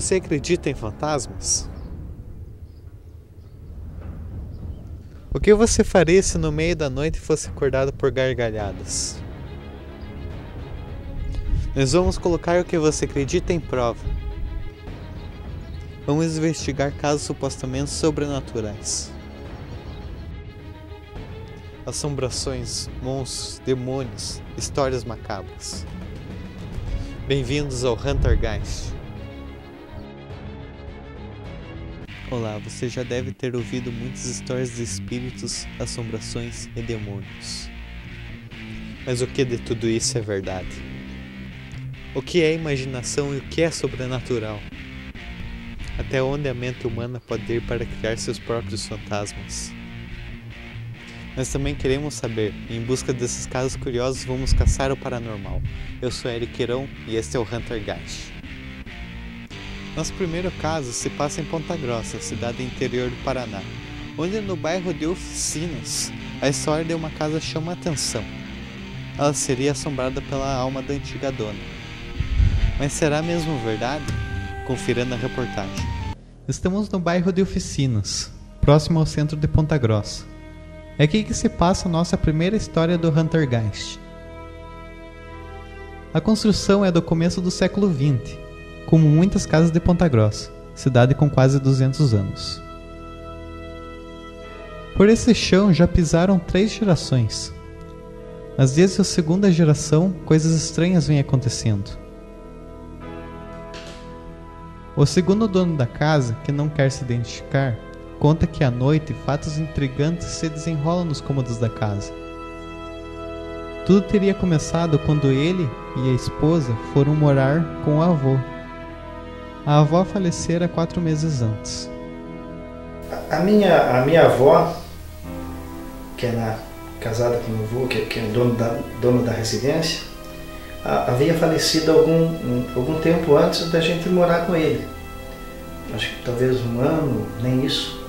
Você acredita em fantasmas? O que você faria se no meio da noite fosse acordado por gargalhadas? Nós vamos colocar o que você acredita em prova. Vamos investigar casos supostamente sobrenaturais. Assombrações, monstros, demônios, histórias macabras. Bem-vindos ao Huntergeist. Olá, você já deve ter ouvido muitas histórias de espíritos, assombrações e demônios. Mas o que de tudo isso é verdade? O que é imaginação e o que é sobrenatural? Até onde a mente humana pode ir para criar seus próprios fantasmas? Nós também queremos saber, e em busca desses casos curiosos vamos caçar o paranormal. Eu sou Eric Queirão e este é o Huntergeist. Nosso primeiro caso se passa em Ponta Grossa, cidade interior do Paraná, onde no bairro de Oficinas, a história de uma casa chama a atenção. Ela seria assombrada pela alma da antiga dona. Mas será mesmo verdade? Confira na reportagem. Estamos no bairro de Oficinas, próximo ao centro de Ponta Grossa. É aqui que se passa a nossa primeira história do Huntergeist. A construção é do começo do século XX, como muitas casas de Ponta Grossa, cidade com quase 200 anos. Por esse chão já pisaram 3 gerações, mas desde a segunda geração coisas estranhas vêm acontecendo. O segundo dono da casa, que não quer se identificar, conta que à noite fatos intrigantes se desenrolam nos cômodos da casa. Tudo teria começado quando ele e a esposa foram morar com o avô. A avó falecera 4 meses antes. A minha avó, que era casada com o meu avô, que é dono da residência, havia falecido algum tempo antes da gente morar com ele. Acho que talvez 1 ano, nem isso.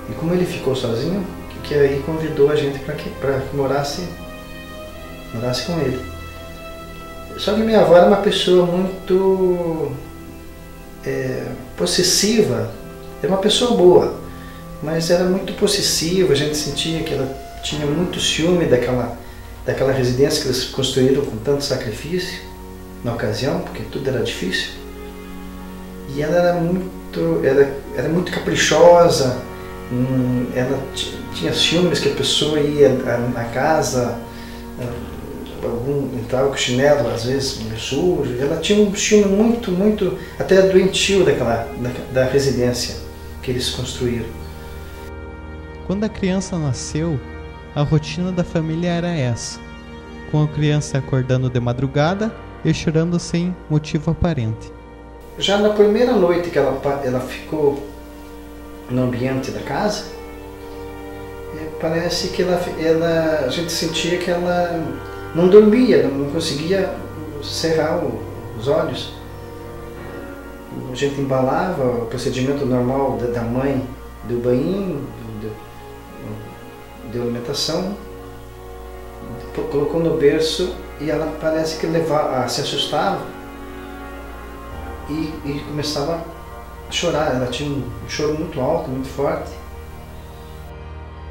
E como ele ficou sozinho, que aí convidou a gente para que morasse com ele. Só que minha avó era uma pessoa muito possessiva. Era uma pessoa boa, mas era muito possessiva. A gente sentia que ela tinha muito ciúme daquela residência que eles construíram com tanto sacrifício na ocasião, porque tudo era difícil. E ela era muito caprichosa. Ela tinha ciúmes que a pessoa ia na casa, entrava com chinelo, às vezes meio sujo. Ela tinha um ciúme muito, até doentio da residência que eles construíram. Quando a criança nasceu, a rotina da família era essa, com a criança acordando de madrugada e chorando sem motivo aparente. Já na primeira noite que ela ficou no ambiente da casa, parece que a gente sentia que ela não dormia, não conseguia cerrar os olhos. A gente embalava o procedimento normal da mãe, do banho, de alimentação, colocou no berço e ela parece que se assustava e começava a chorar. Ela tinha um choro muito alto, muito forte.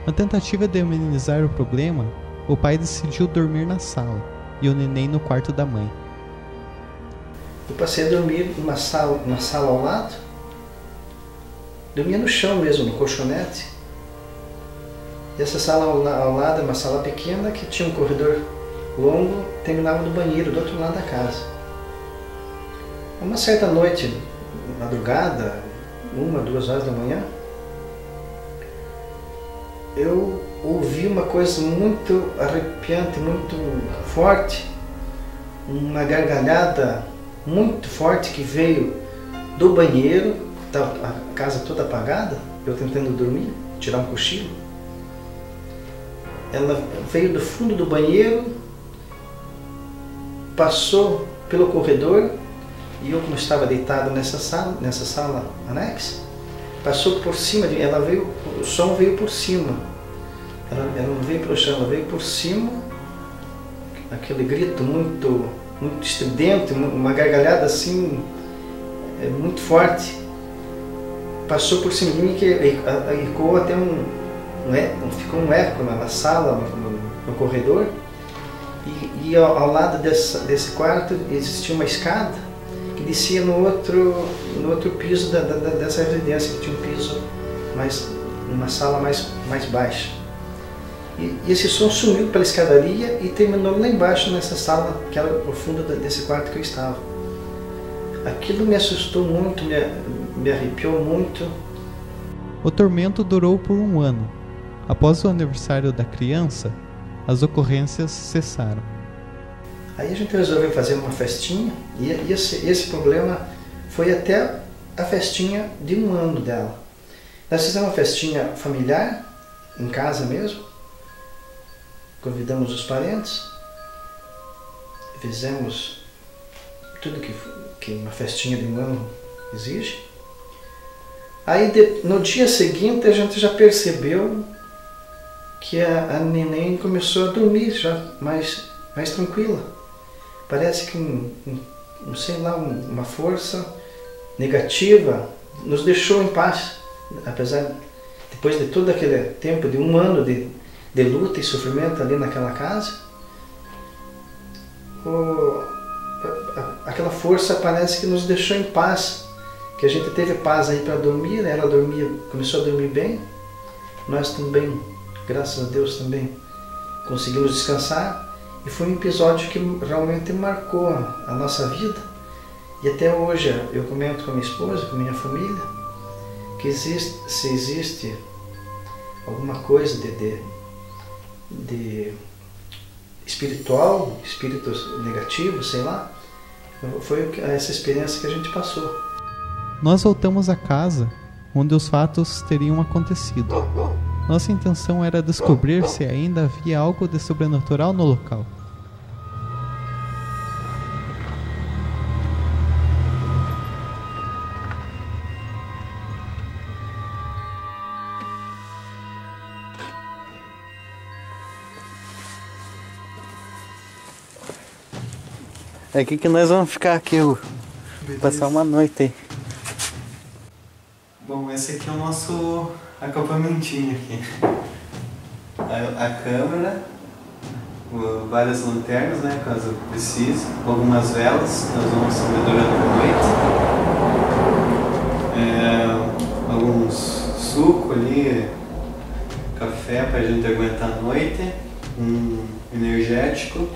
Na tentativa de amenizar o problema, o pai decidiu dormir na sala e o neném no quarto da mãe. Eu passei a dormir numa sala ao lado. Dormia no chão mesmo, no colchonete. E essa sala ao lado é uma sala pequena que tinha um corredor longo, terminava no banheiro do outro lado da casa. Uma certa noite, madrugada, 1, 2 horas da manhã, eu ouvi uma coisa muito arrepiante, muito forte, uma gargalhada muito forte que veio do banheiro, a casa toda apagada, eu tentando dormir, tirar um cochilo. Ela veio do fundo do banheiro, passou pelo corredor, e eu, como estava deitado nessa sala anexa, passou por cima de mim. O som veio por cima. Ela não veio pelo chão, ela veio por cima. Aquele grito muito estridente, uma gargalhada assim, muito forte. Passou por cima de mim que ecoou até ficou um eco na sala, no corredor. E ao lado desse quarto existia uma escada que descia no outro piso dessa residência, que tinha um piso uma sala mais baixa. E esse som sumiu pela escadaria e terminou lá embaixo nessa sala, que era o fundo desse quarto que eu estava. Aquilo me assustou muito, me arrepiou muito. O tormento durou por 1 ano. Após o aniversário da criança, as ocorrências cessaram. Aí a gente resolveu fazer uma festinha e esse problema foi até a festinha de 1 ano dela. Nós fizemos uma festinha familiar, em casa mesmo, convidamos os parentes, fizemos tudo que uma festinha de 1 ano exige. Aí no dia seguinte a gente já percebeu que a neném começou a dormir já mais tranquila. Parece que sei lá, uma força negativa nos deixou em paz, apesar, depois de todo aquele tempo de 1 ano de luta e sofrimento ali naquela casa, aquela força parece que nos deixou em paz, que a gente teve paz aí para dormir, né? Ela começou a dormir bem, nós também, graças a Deus também, conseguimos descansar. E foi um episódio que realmente marcou a nossa vida. E até hoje eu comento com a minha esposa, com a minha família, que se existe alguma coisa de espiritual, espíritos negativos, sei lá, foi essa experiência que a gente passou. Nós voltamos à casa onde os fatos teriam acontecido. Nossa intenção era descobrir se ainda havia algo de sobrenatural no local. É aqui que nós vamos ficar aqui, passar uma noite aí. Bom, esse aqui é o nosso acampamentinho aqui. A câmera, várias lanternas, né, caso precise, algumas velas, nós vamos acender durante a noite. Alguns suco ali, café pra gente aguentar a noite, um energético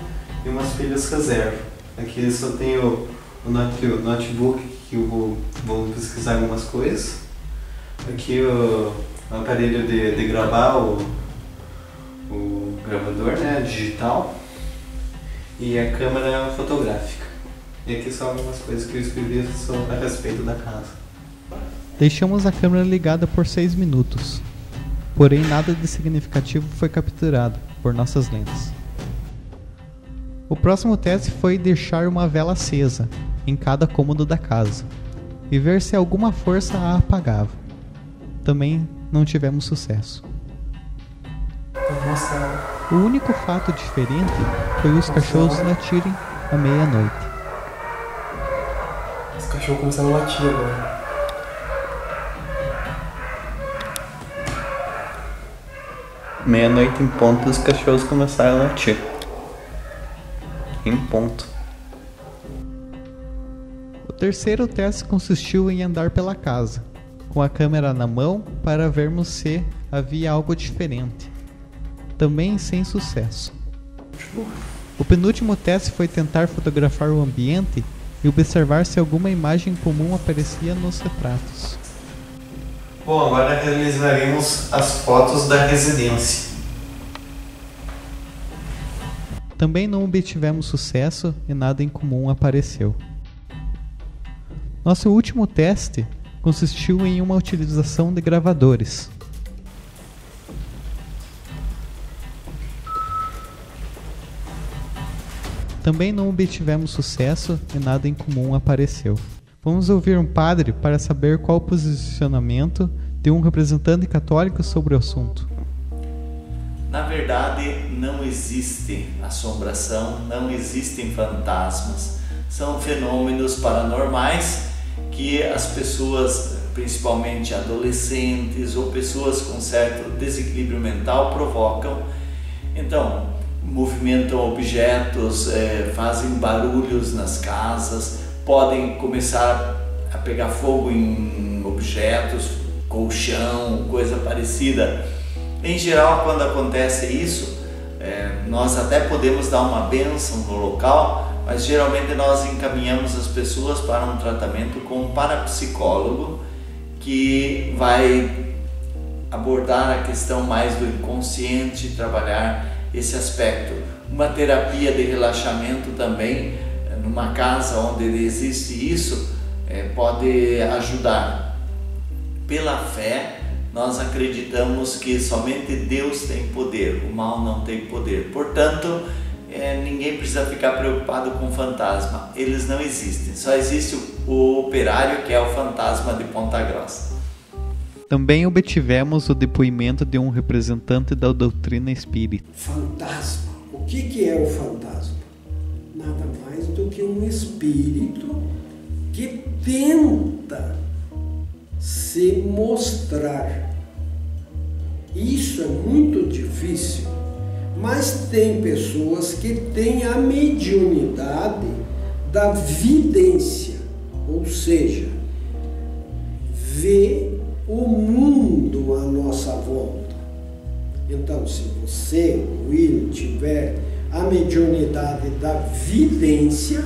e umas pilhas reserva. Aqui só tem o notebook que eu vou pesquisar algumas coisas. Aqui o aparelho de gravar, o gravador, né, digital, e a câmera fotográfica. E aqui são algumas coisas que eu escrevi a respeito da casa. Deixamos a câmera ligada por 6 minutos, porém nada de significativo foi capturado por nossas lentes. O próximo teste foi deixar uma vela acesa em cada cômodo da casa e ver se alguma força a apagava. Também não tivemos sucesso. O único fato diferente foi os cachorros latirem à meia-noite. Os cachorros começaram a latir agora. Meia-noite em ponto, os cachorros começaram a latir. Em ponto. O terceiro teste consistiu em andar pela casa, com a câmera na mão para vermos se havia algo diferente. Também sem sucesso. O penúltimo teste foi tentar fotografar o ambiente e observar se alguma imagem comum aparecia nos retratos. Bom, agora realizaremos as fotos da residência. Também não obtivemos sucesso e nada em comum apareceu. Nosso último teste consistiu em uma utilização de gravadores. Também não obtivemos sucesso e nada em comum apareceu. Vamos ouvir um padre para saber qual o posicionamento de um representante católico sobre o assunto. Na verdade, não existe assombração, não existem fantasmas, são fenômenos paranormais que as pessoas, principalmente adolescentes ou pessoas com certo desequilíbrio mental, provocam. Então, movimentam objetos, fazem barulhos nas casas, podem começar a pegar fogo em objetos, colchão, coisa parecida. Em geral, quando acontece isso, nós até podemos dar uma bênção no local, mas geralmente nós encaminhamos as pessoas para um tratamento com um parapsicólogo que vai abordar a questão mais do inconsciente, trabalhar esse aspecto. Uma terapia de relaxamento também, numa casa onde existe isso, pode ajudar. Pela fé, nós acreditamos que somente Deus tem poder, o mal não tem poder. Portanto, ninguém precisa ficar preocupado com fantasma, eles não existem. Só existe o operário, que é o fantasma de Ponta Grossa. Também obtivemos o depoimento de um representante da doutrina espírita. Fantasma. O que é o fantasma? Nada mais do que um espírito que tenta se mostrar. Isso é muito difícil, mas tem pessoas que têm a mediunidade da vidência, ou seja, vê o mundo à nossa volta. Então, se você, Will, tiver a mediunidade da vidência,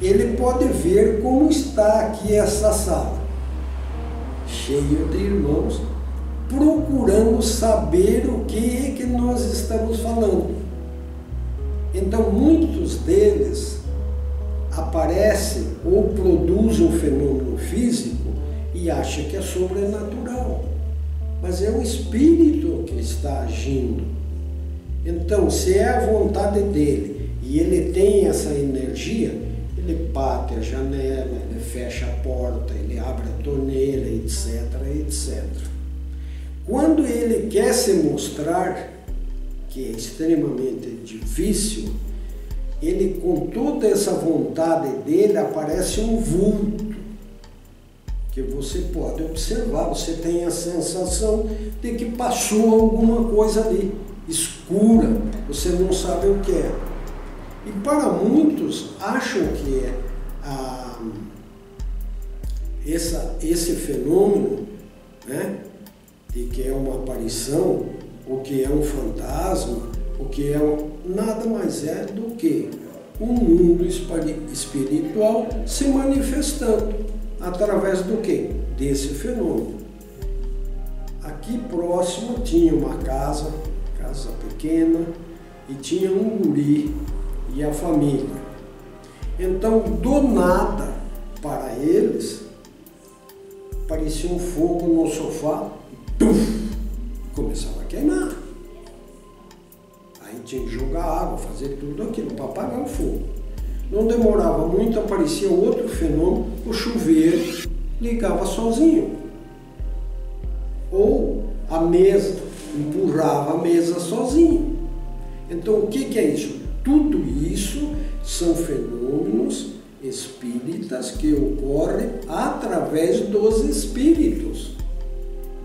ele pode ver como está aqui essa sala, cheio de irmãos, procurando saber o que é que nós estamos falando. Então, muitos deles aparecem ou produzem um fenômeno físico e acha que é sobrenatural, mas é o espírito que está agindo. Então, se é a vontade dele e ele tem essa energia, ele bate a janela, ele fecha a porta, ele abre a torneira, etc, etc. Quando ele quer se mostrar, que é extremamente difícil, ele, com toda essa vontade dele, aparece um vulto que você pode observar. Você tem a sensação de que passou alguma coisa ali, escura, você não sabe o que é. E para muitos acham que esse fenômeno, né, de que é uma aparição, o que é um fantasma, o que é nada mais é do que um mundo espiritual se manifestando através do que? Desse fenômeno. Aqui próximo tinha uma casa pequena, e tinha um guri e a família. Então, do nada, para eles, parecia um fogo no sofá, começava a queimar. Aí tinha que jogar água, fazer tudo aquilo para apagar o fogo. Não demorava muito, aparecia outro fenômeno, o chuveiro ligava sozinho. Ou a mesa, empurrava a mesa sozinho. Então, o que é isso? Tudo isso são fenômenos espíritas que ocorrem através dos espíritos.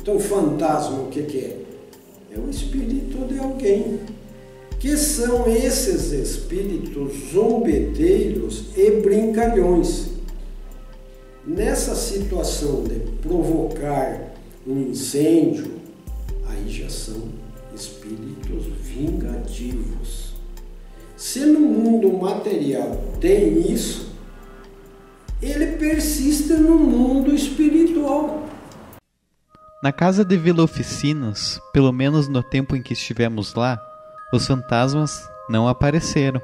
Então, fantasma, o que é? É o espírito de alguém. Que são esses espíritos zombeteiros e brincalhões. Nessa situação de provocar um incêndio, aí já são espíritos vingativos. Se no mundo material tem isso, ele persiste no mundo espiritual. Na casa de Vila Oficinas, pelo menos no tempo em que estivemos lá, os fantasmas não apareceram.